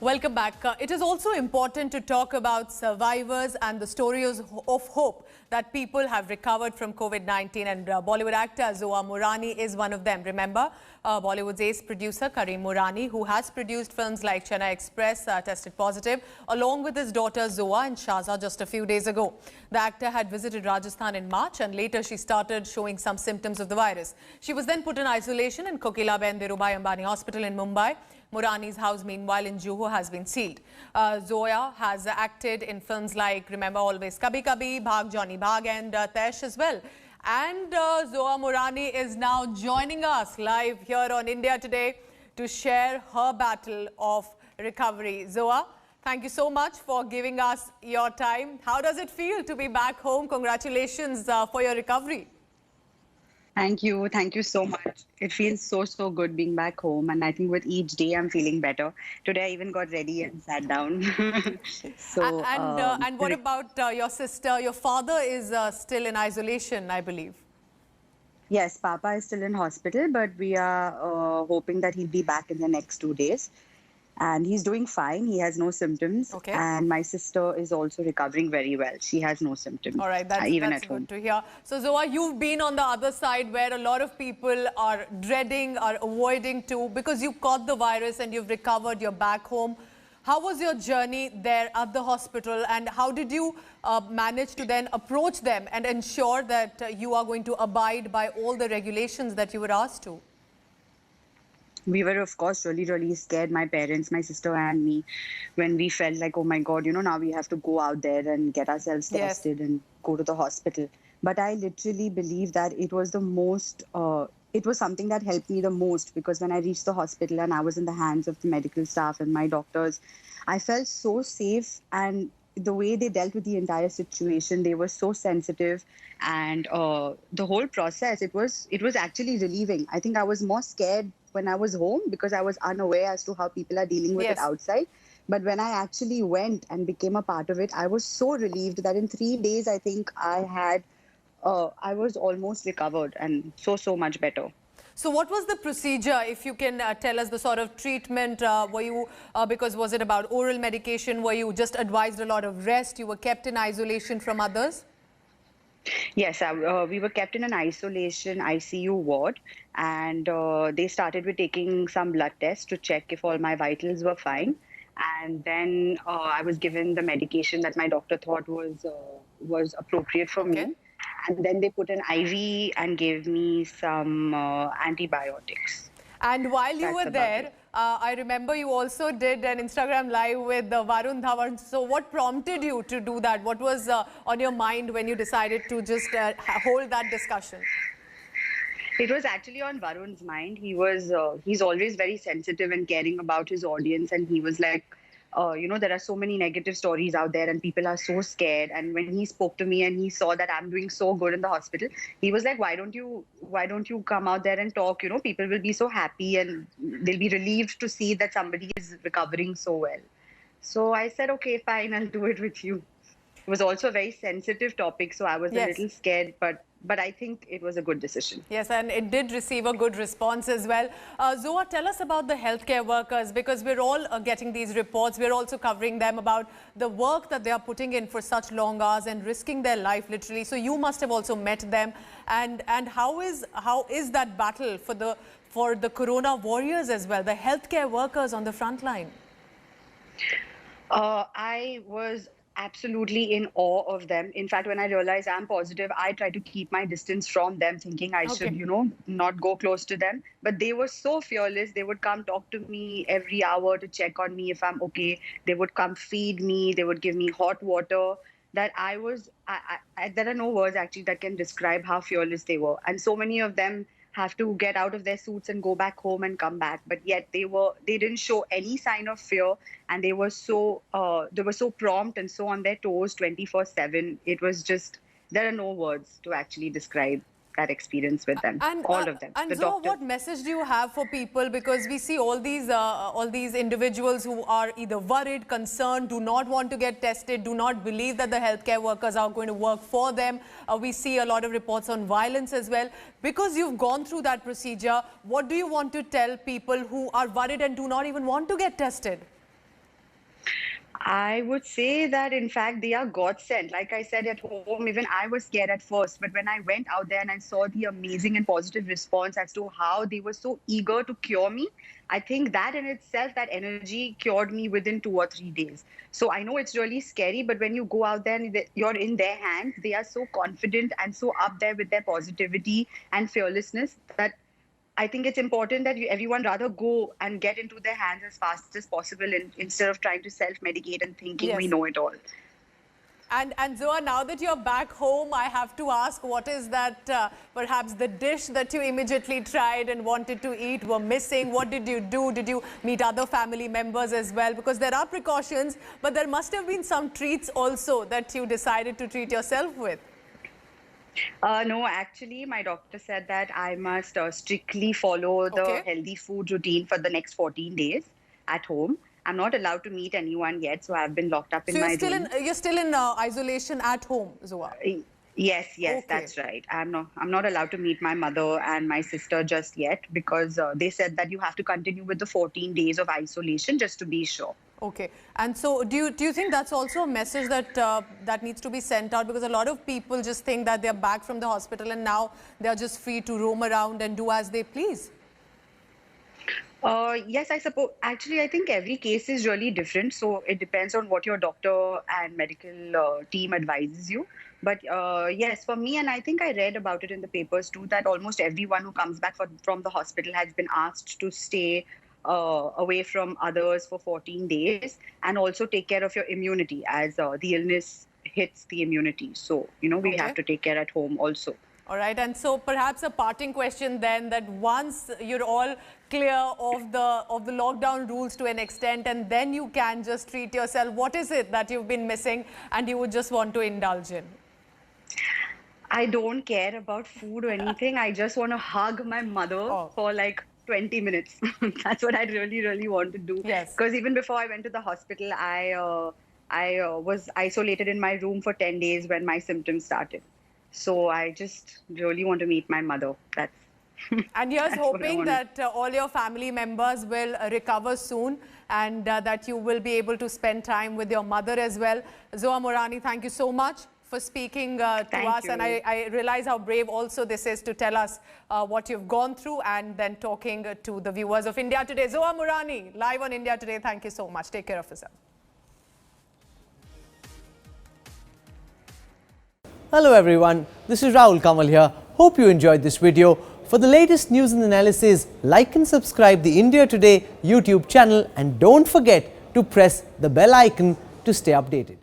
Welcome back. It is also important to talk about survivors and the stories of hope that people have recovered from COVID-19, and Bollywood actor Zoa Morani is one of them. Remember, Bollywood's ace producer Kareem Morani, who has produced films like Chennai Express, tested positive, along with his daughter Zoa and Shaza just a few days ago. The actor had visited Rajasthan in March, and later she started showing some symptoms of the virus. She was then put in isolation in Kokilaben Dhirubhai Ambani Hospital in Mumbai. Morani's house, meanwhile, in Juhu has been sealed. Zoya has acted in films like Remember Always Kabhi Kabhi, Bhag Johnny Bhag and Tesh as well. And Zoa Morani is now joining us live here on India Today to share her battle of recovery. Zoa, thank you so much for giving us your time. How does it feel to be back home? Congratulations for your recovery. Thank you. Thank you so much. It feels so good being back home. And I think with each day, I'm feeling better. Today, I even got ready and sat down. And what about your sister? Your father is still in isolation, I believe. Yes, Papa is still in hospital, but we are hoping that he'll be back in the next 2 days. And he's doing fine. He has no symptoms. Okay. And my sister is also recovering very well. She has no symptoms. All right, that's good to hear. So, Zoa, you've been on the other side where a lot of people are dreading, are avoiding to, because you caught the virus and you've recovered, you're back home. How was your journey there at the hospital, and how did you manage to then approach them and ensure that you are going to abide by all the regulations that you were asked to? We were, of course, really scared, my parents, my sister and me, when we felt like, oh my God, now we have to go out there and get ourselves tested and go to the hospital. But I literally believe that it was the most, it was something that helped me the most, because when I reached the hospital and I was in the hands of the medical staff and my doctors, I felt so safe, and the way they dealt with the entire situation, they were so sensitive, and the whole process, it was actually relieving. I think I was more scared when I was home because I was unaware as to how people are dealing with it outside. But when I actually went and became a part of it, I was so relieved that in 3 days, I think I was almost recovered and so much better. So what was the procedure, if you can tell us the sort of treatment? Were you, because was it about oral medication? Were you just advised a lot of rest? You were kept in isolation from others? Yes, we were kept in an isolation ICU ward, and they started with taking some blood tests to check if all my vitals were fine. And then I was given the medication that my doctor thought was appropriate for me. And then they put an IV and gave me some antibiotics. And while you were there, I remember you also did an Instagram live with Varun Dhawan. So what prompted you to do that? What was on your mind when you decided to just hold that discussion? It was actually on Varun's mind. He's always very sensitive and caring about his audience. And he was like, there are so many negative stories out there and people are so scared. And when he spoke to me and he saw that I'm doing so good in the hospital, he was like, why don't you come out there and talk? People will be so happy and they'll be relieved to see that somebody is recovering so well. So I said, okay, fine, I'll do it with you. It was also a very sensitive topic, so I was a little scared, but I think it was a good decision. Yes, and it did receive a good response as well. Zoa, tell us about the healthcare workers, because we're all getting these reports. We're also covering them about the work that they are putting in for such long hours and risking their life literally. So you must have also met them. And how is that battle for the corona warriors as well, the healthcare workers on the front line? I was absolutely in awe of them. In fact, when I realized I'm positive, I tried to keep my distance from them, thinking I should, not go close to them. But they were so fearless. They would come talk to me every hour to check on me if I'm okay. They would come feed me. They would give me hot water. There are no words actually that can describe how fearless they were. And so many of them have to get out of their suits and go back home and come back, but yet they didn't show any sign of fear, and they were so prompt and so on their toes 24/7. It was just, there are no words to actually describe that experience with them, all of them. And so what message do you have for people? Because we see all these individuals who are either worried, concerned, do not want to get tested, do not believe that the healthcare workers are going to work for them. We see a lot of reports on violence as well. Because you've gone through that procedure, what do you want to tell people who are worried and do not even want to get tested? I would say that, in fact, they are godsend. Like I said, at home, even I was scared at first. But when I went out there and I saw the amazing and positive response as to how they were so eager to cure me, I think that in itself, that energy cured me within 2 or 3 days. So I know it's really scary, but when you go out there and you're in their hands, they are so confident and so up there with their positivity and fearlessness that I think it's important that everyone rather go and get into their hands as fast as possible instead of trying to self-medicate and thinking we Yes. know it all. And Zoa, now that you're back home, I have to ask, what is that, perhaps the dish that you immediately tried and wanted to eat were missing? What did you do? Did you meet other family members as well? Because there are precautions, but there must have been some treats also that you decided to treat yourself with. No, actually, my doctor said that I must strictly follow the healthy food routine for the next 14 days at home. I'm not allowed to meet anyone yet, so I've been locked up in my room. You're still in isolation at home, Zoa? Yes, that's right. I'm not allowed to meet my mother and my sister just yet because they said that you have to continue with the 14 days of isolation just to be sure. Okay. And so do you think that's also a message that that needs to be sent out? Because a lot of people just think that they're back from the hospital and now they're just free to roam around and do as they please. Yes, I suppose. Actually, I think every case is really different. So it depends on what your doctor and medical team advises you. But yes, for me, and I think I read about it in the papers too, that almost everyone who comes back from the hospital has been asked to stay away from others for 14 days and also take care of your immunity as the illness hits the immunity. So, we have to take care at home also. All right. And so perhaps a parting question then, that once you're all clear of the lockdown rules to an extent and then you can just treat yourself, what is it that you've been missing and you would just want to indulge in? I don't care about food or anything. I just want to hug my mother for like 20 minutes. That's what I really, really want to do. Yes. Because even before I went to the hospital, I was isolated in my room for 10 days when my symptoms started. So I just really want to meet my mother. That's and here's hoping that all your family members will recover soon and that you will be able to spend time with your mother as well. Zoa Morani, thank you so much for speaking to us. And I realize how brave also this is to tell us what you've gone through and then talking to the viewers of India Today. Zoa Morani, live on India Today. Thank you so much. Take care of yourself. Hello everyone, this is Rahul Kamal here. Hope you enjoyed this video. For the latest news and analysis, like and subscribe the India Today YouTube channel and don't forget to press the bell icon to stay updated.